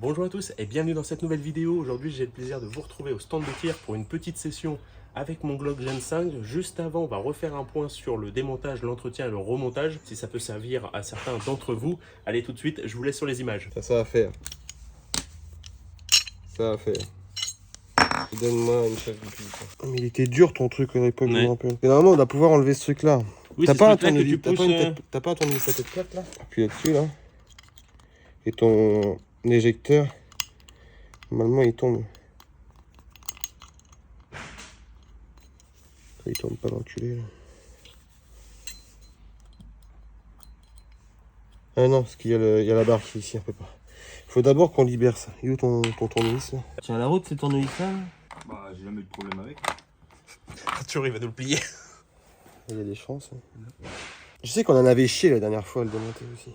Bonjour à tous et bienvenue dans cette nouvelle vidéo. Aujourd'hui j'ai le plaisir de vous retrouver au stand de tir pour une petite session avec mon Glock Gen 5. Juste avant, on va refaire un point sur le démontage, l'entretien et le remontage, si ça peut servir à certains d'entre vous. Allez, tout de suite, je vous laisse sur les images. Ça va faire. Ça va faire. Donne-moi une chasse de pute. Mais il était dur ton truc à l'époque, je me rappelle. Mais normalement, on doit pouvoir enlever ce truc là. Oui, t'as c'est pas ce truc-là que tu t'as pousses, pas un tournevis à tête plate là? Appuie là-dessus là. Et ton éjecteur, normalement il tombe. Il tombe pas l'enculé là. Ah non, parce qu'il y a la barre qui est ici, on peut pas. Il faut d'abord qu'on libère ça. Il est où ton tournevis là? Tiens, la route, c'est tournevis là? Bah, j'ai jamais eu de problème avec. Tu arrives à nous le plier. Il y a des chances. Hein. Je sais qu'on en avait chié la dernière fois à le démonter aussi.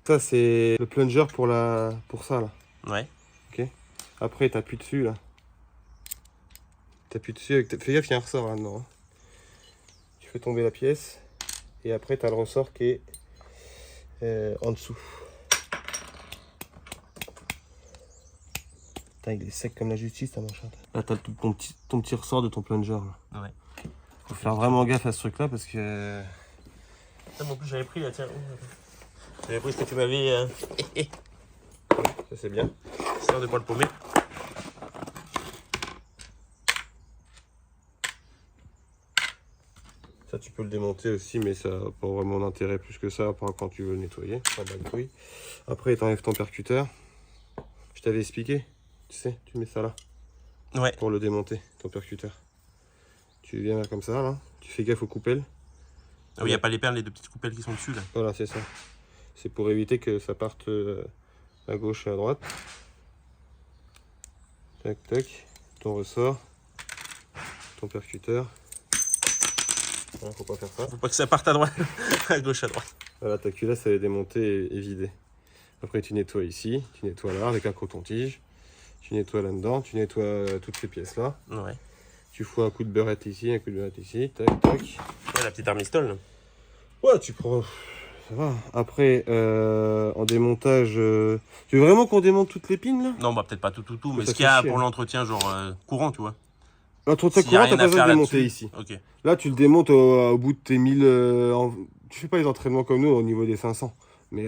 Ça c'est le plunger pour ça là. Ouais. Ok. Après t'appuies dessus là. T'appuies dessus avec. Fais gaffe, il y a un ressort là-dedans. Hein. Tu fais tomber la pièce. Et après t'as le ressort qui est en dessous. Putain, il est sec comme la justice ta manchette. Là t'as ton petit ressort de ton plunger là. Ouais. Faut faire vraiment gaffe à ce truc là parce que. En plus, j'avais pris là, tiens. J'avais pris ce que tu m'avais. Ça c'est bien. Histoire de pas le paumer. Ça tu peux le démonter aussi, mais ça n'a pas vraiment d'intérêt plus que ça, par quand tu veux le nettoyer. Après t'enlèves ton percuteur. Je t'avais expliqué, tu sais, tu mets ça là. Ouais. Pour le démonter, ton percuteur. Tu viens là comme ça, là. Tu fais gaffe aux coupelles. Ah oui, il n'y a pas les perles, les deux petites coupelles qui sont dessus là. Voilà, c'est ça. C'est pour éviter que ça parte à gauche et à droite. Tac, tac. Ton ressort. Ton percuteur. Voilà, faut pas faire ça. Faut pas que ça parte à droite, à gauche, à droite. Voilà, ta culasse, elle est démontée et vidée. Après, tu nettoies ici. Tu nettoies là avec un coton-tige. Tu nettoies là-dedans. Tu nettoies toutes ces pièces-là. Ouais. Tu fous un coup de beurrette ici, un coup de beurrette ici. Tac, tac. Ouais, la petite armistole là. Ouais, tu prends. Ça va. Après, en démontage. Tu veux vraiment qu'on démonte toutes les pines là? Non, bah peut-être pas tout, mais Ça ce qu'il y a fait chier, pour hein. l'entretien, genre courant, tu vois. L'entretien S'il y a courant, t'as rien à pas besoin faire de démonter là-dessus. ici. Ok. Là, tu le démontes au bout de tes 1000. Tu fais pas les entraînements comme nous au niveau des 500. Mais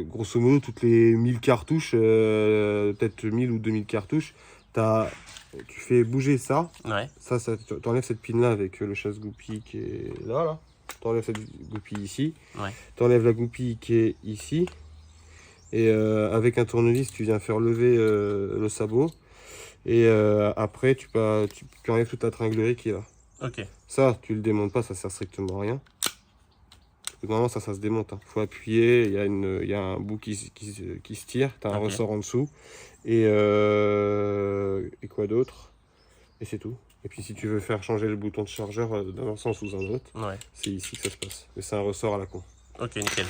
grosso modo, toutes les 1000 cartouches, peut-être 1000 ou 2000 cartouches, tu fais bouger ça. Ouais. Ça t'enlèves cette pine là avec le chasse-goupille qui est là. T'enlèves cette goupille ici. Ouais. T'enlèves la goupille qui est ici. Et avec un tournevis, tu viens faire lever le sabot. Et après, tu enlèves toute la tringlerie qui est là. Ok. Ça, tu le démontes pas, ça sert strictement à rien. Parce que normalement, ça se démonte. Il faut appuyer, il y a un bout qui se tire, tu as un ressort en dessous. Et quoi d'autre? Et c'est tout. Et puis si tu veux faire changer le bouton de chargeur dans un sens ou dans un autre, Ouais. c'est ici que ça se passe. Mais c'est un ressort à la con. Ok, nickel.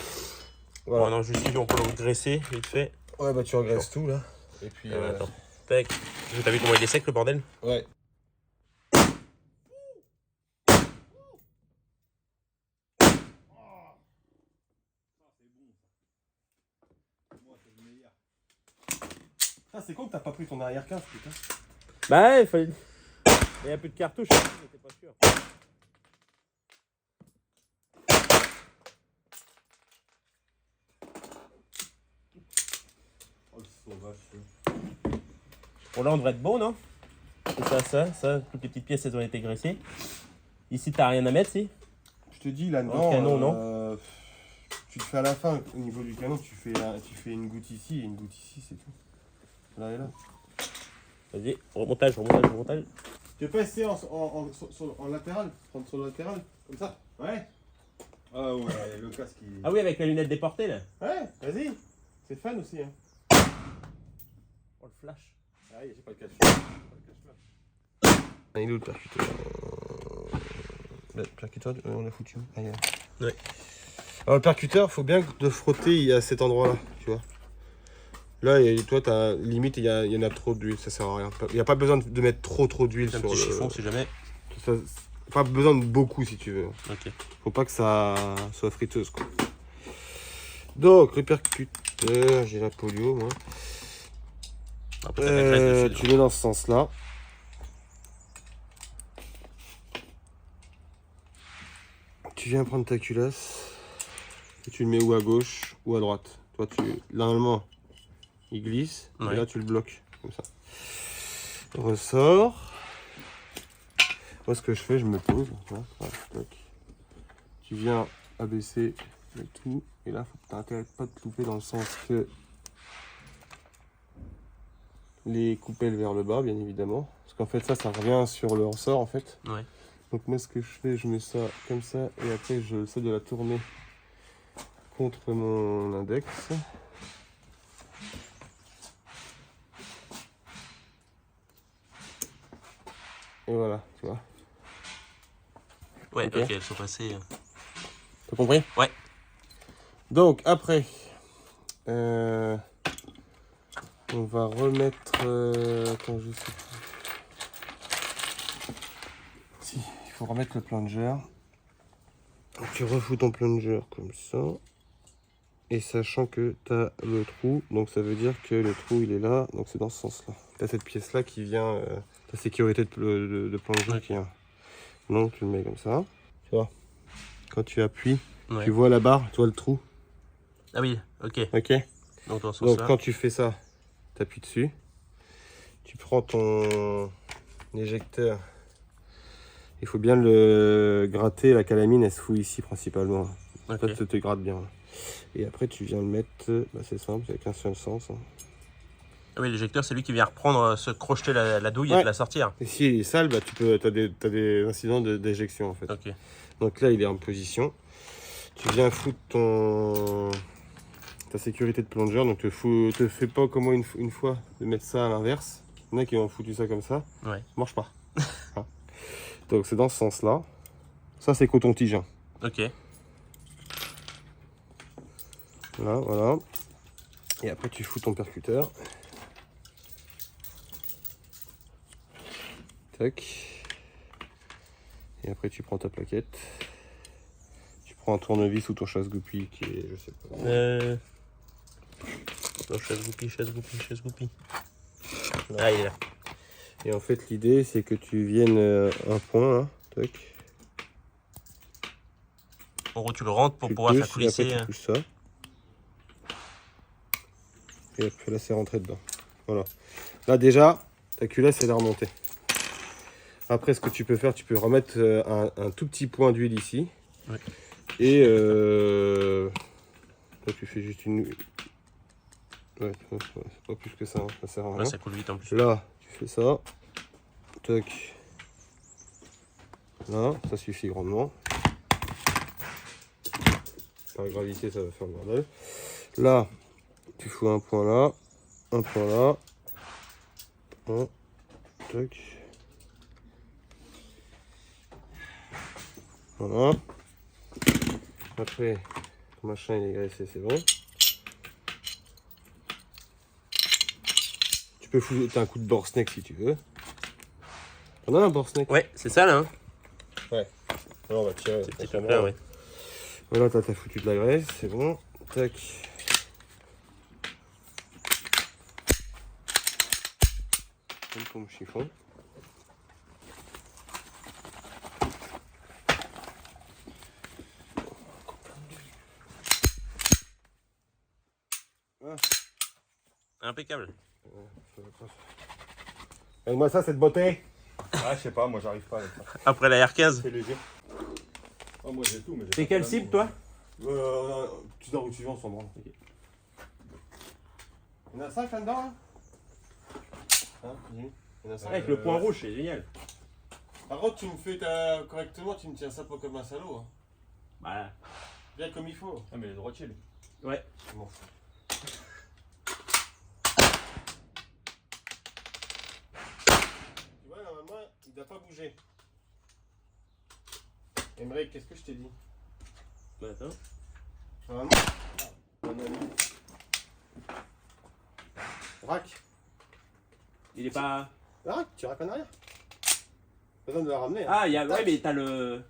Voilà. Bon, non, juste ici, on peut le graisser, vite fait. Ouais, bah tu engraisses tout là. Et puis. Attends. Tac. T'as vu comment il est sec le bordel? Ouais. Ah, c'est con que t'as pas pris ton arrière-15, putain. Bah ouais, il fallait. Il y a plus de cartouches, j'étais pas sûr. Oh, le sauvage. Bon, là, on devrait être bon, non? C'est ça. Toutes les petites pièces, elles ont été graissées. Ici, t'as rien à mettre, si? Je te dis là-dedans. Le canon, non? Tu le fais à la fin, au niveau du canon, tu fais une goutte ici et une goutte ici, c'est tout. Là et là. Vas-y, remontage. Tu veux pas essayer en latéral? Prendre sur le latéral? Comme ça? Ouais. Ah ouais, le casque il. Ah oui, avec la lunette déportée, là. Ouais, vas-y. C'est fun aussi. Hein. Oh, le flash. Ah oui, j'ai pas le cache. Il est où le percuteur? Le percuteur, on l'a foutu. Ah, yeah. Ouais. Alors le percuteur, faut bien te frotter à cet endroit-là, tu vois. Là, toi, t'as limite, il y en a trop d'huile, ça sert à rien. Il n'y a pas besoin de mettre trop d'huile Un sur petit le chiffon, si jamais. Ça, pas besoin de beaucoup si tu veux. Ok. Faut pas que ça soit friteuse quoi. Donc, répercuteur, j'ai la polio, moi. Après, t'as de la graisse dessus, Tu mets dans ce sens-là. Tu viens prendre ta culasse et tu le mets ou à gauche ou à droite. Toi, normalement, il glisse Ouais. et là, tu le bloques comme ça. Ressort. Moi, ce que je fais, je me pose. Voilà, tac. Tu viens abaisser le tout et là, faut que tu n'as intérêt pas de te louper dans le sens que les coupelles vers le bas, bien évidemment. Parce qu'en fait, ça revient sur le ressort, en fait. Ouais. Donc moi, ce que je fais, je mets ça comme ça et après, je essaie de la tourner contre mon index. Et voilà, tu vois. Ouais, Ok. ok, elles sont passées. T'as compris? Ouais. Donc après, on va remettre. Attends, je sais plus. Si, il faut remettre le plunger. Donc, tu refous ton plunger comme ça. Et sachant que tu as le trou, donc ça veut dire que le trou il est là, donc c'est dans ce sens-là. Tu as cette pièce-là qui vient, ta sécurité de plunger Ouais. qui vient. Donc tu le mets comme ça. Tu vois, quand tu appuies, Ouais. tu vois la barre, tu vois le trou. Ah oui, ok. Ok. Donc dans ce Donc sens-là. quand tu fais ça, tu appuies dessus. Tu prends ton éjecteur. Il faut bien le gratter, la calamine elle se fout ici principalement. Ok. Ça te gratte bien. Et après tu viens le mettre, bah, c'est simple, c'est avec un seul sens. Ah oui, l'éjecteur, c'est lui qui vient reprendre, se crocheter la douille et Ouais. te la sortir. Et si il est sale, bah, t'as des incidents d'éjection en fait. Ok. Donc là il est en position. Tu viens foutre ta sécurité de plongeur. Donc te fais pas comme moi une fois de mettre ça à l'inverse. Il y en a qui ont foutu ça comme ça. Ouais. Ça marche pas. Hein. Donc c'est dans ce sens là. Ça c'est coton-tige. Hein. Ok. Là, voilà. Et après tu fous ton percuteur. Tac. Et après tu prends ta plaquette. Tu prends un tournevis ou ton chasse-goupille qui est, je sais pas. Non, chasse goupille. Ah, il est là. Et en fait l'idée c'est que tu viennes un point là. Tac. En gros, tu le rentres pour Tu pouvoir faire pousses, et après coulisser. tu pousses ça. Et après là c'est rentré dedans. Voilà. Là déjà, ta culasse elle est remontée. Après ce que tu peux faire, tu peux remettre un tout petit point d'huile ici. Ouais. Et là tu fais juste une... Ouais, c'est pas plus que ça, hein, ça sert à rien. Ouais, ça coule vite en plus. Là, tu fais ça. Tac. Là, ça suffit grandement. Par gravité, ça va faire le bordel. Là, tu fous un point là, un point là. Un. Tac. Voilà. Après, ton machin il est graissé, c'est bon. Tu peux foutre un coup de borsneck si tu veux. On a un borsneck. Ouais, c'est ça là. Hein. Alors on va tirer. Ces petits trucs là, ouais. Voilà, t'as foutu de la graisse, c'est bon. Tac. Comme ton chiffon. Impeccable. Regarde-moi ça, cette beauté. Ah, je sais pas, moi j'arrive pas avec ça. Après la R15. C'est léger. Oh, moi j'ai tout, mais j'ai C'est pas quelle de cible, talent, toi? Tu dors où tu veux, on s'en branle. Il y en a 5 là-dedans là hein, il y en a 5. Avec le point rouge, c'est génial. Par contre, tu me fais correctement, tu me tiens ça pas comme un salaud. Hein. Bah, Bien comme il faut. Ah, mais les droitiers, lui. ouais. Bon. Tu vois, normalement, il doit pas bouger. Emmerich, qu'est-ce que je t'ai dit? Bah, attends. Normalement. Rack. Il est pas. Rack, tu rack en arrière. Pas besoin de la ramener. Hein. Ah, il y a. Ouais, mais t'as le.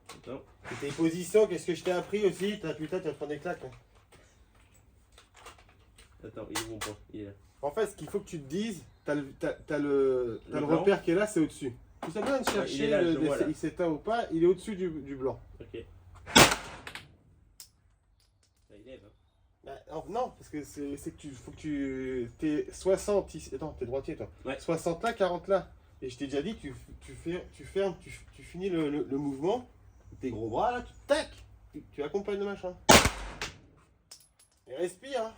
Attends. Tes positions, qu'est-ce que je t'ai appris aussi? Putain, tu vas te prendre des claques. Hein. Attends, il est où mon point? Il est là. En fait, ce qu'il faut que tu te dises, t'as le repère qui est là, c'est au-dessus. Tu sais bien de chercher il est là, je le vois, là. il s'éteint ou pas, il est au-dessus du blanc. Ok. Ça élève, hein. Bah, non, parce que c'est que tu faut que tu t'es 60 ici. Attends, t'es droitier toi. Ouais. 60 là, 40 là. Et je t'ai déjà dit, tu fermes, tu finis le mouvement. Tes gros bras là, tac, tu accompagnes le machin. Et respire. Hein.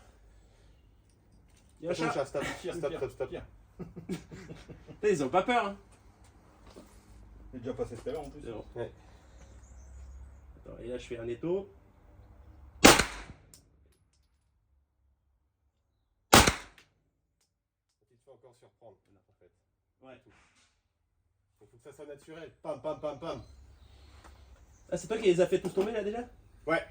Il y a un chat. Stop. Tiens. Ils ont pas peur, hein. J'ai déjà passé tout à l'heure en plus. C'est bon. Ouais. Attends, et là je fais un étau. Tu te fais encore surprendre, en fait. Ouais. Il faut que ça soit naturel. Pam, pam, pam, pam. Ah, c'est toi qui les as fait tous tomber là déjà? Ouais.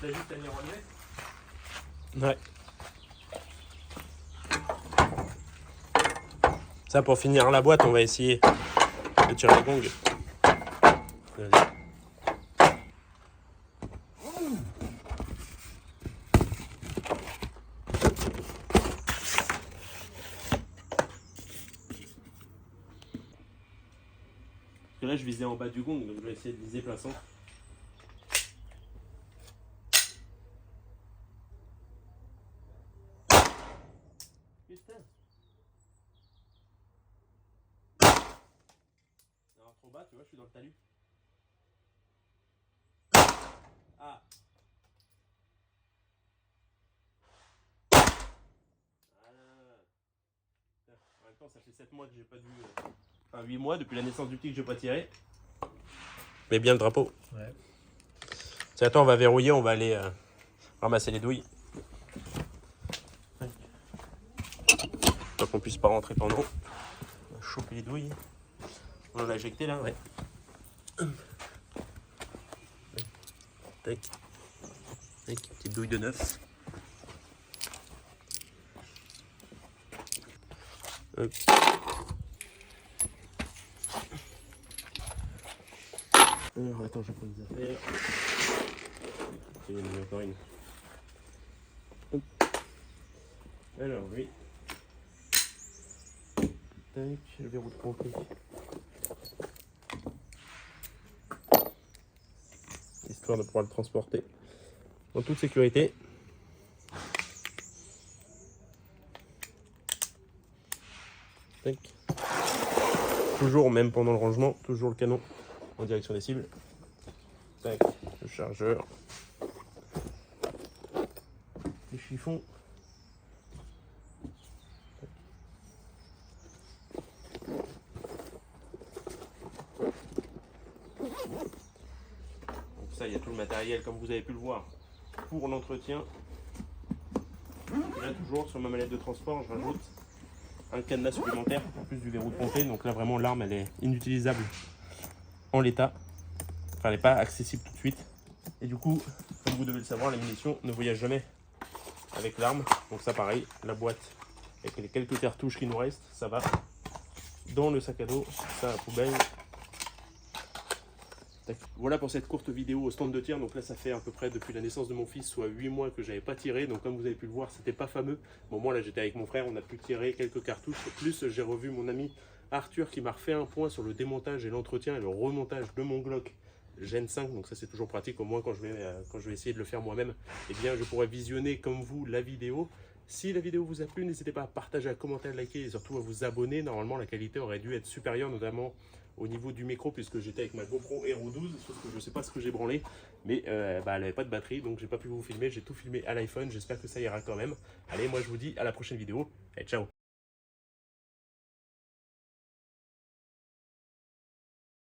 T'as juste à venir enlever? Ouais. Ça, pour finir la boîte, on va essayer de tirer la gong. Vas-y. Parce que là, je visais en bas du gong, donc je vais essayer de viser plein centre. Putain. Alors, trop bas, tu vois, je suis dans le talus. Ah. Voilà. En même temps, ça fait 7 mois que j'ai pas dû. Enfin, 8 mois depuis la naissance du petit que j'ai pas tiré. Mais bien le drapeau. Ouais. C'est attends, on va verrouiller, on va aller ramasser les douilles. Pour qu'on puisse pas rentrer pendant. On va choper les douilles. On en a éjecté là, ouais. Tac. Tac, petite douille de neuf. Hop. Alors, attends, je prends les affaires. Il y en a encore une. Hop. Alors, oui. Tac, le verrou de pompier. Histoire de pouvoir le transporter en toute sécurité. Tac. Toujours, même pendant le rangement, toujours le canon en direction des cibles. Tac, le chargeur. Les chiffons. Donc ça, il y a tout le matériel comme vous avez pu le voir pour l'entretien. Là toujours sur ma mallette de transport, je rajoute un cadenas supplémentaire en plus du verrou de ponté. Donc là vraiment l'arme elle est inutilisable en l'état. Enfin elle n'est pas accessible tout de suite. Et du coup, comme vous devez le savoir, la munition ne voyage jamais avec l'arme. Donc ça pareil, la boîte avec les quelques cartouches qui nous restent, ça va dans le sac à dos, ça à la poubelle. Voilà pour cette courte vidéo au stand de tir. Donc là, ça fait à peu près depuis la naissance de mon fils, soit 8 mois que j'avais pas tiré. Donc comme vous avez pu le voir, c'était pas fameux. Bon, moi là, j'étais avec mon frère, on a pu tirer quelques cartouches. Plus, j'ai revu mon ami Arthur qui m'a refait un point sur le démontage et l'entretien et le remontage de mon Glock Gen 5. Donc ça, c'est toujours pratique. Au moins, quand je vais essayer de le faire moi-même, eh bien, je pourrais visionner comme vous la vidéo. Si la vidéo vous a plu, n'hésitez pas à partager, à commenter, à liker et surtout à vous abonner. Normalement, la qualité aurait dû être supérieure, notamment au niveau du micro, puisque j'étais avec ma GoPro Hero 12, sauf que je ne sais pas ce que j'ai branlé, mais elle n'avait pas de batterie, donc j'ai pas pu vous filmer, j'ai tout filmé à l'iPhone, j'espère que ça ira quand même. Allez, moi je vous dis à la prochaine vidéo, et ciao!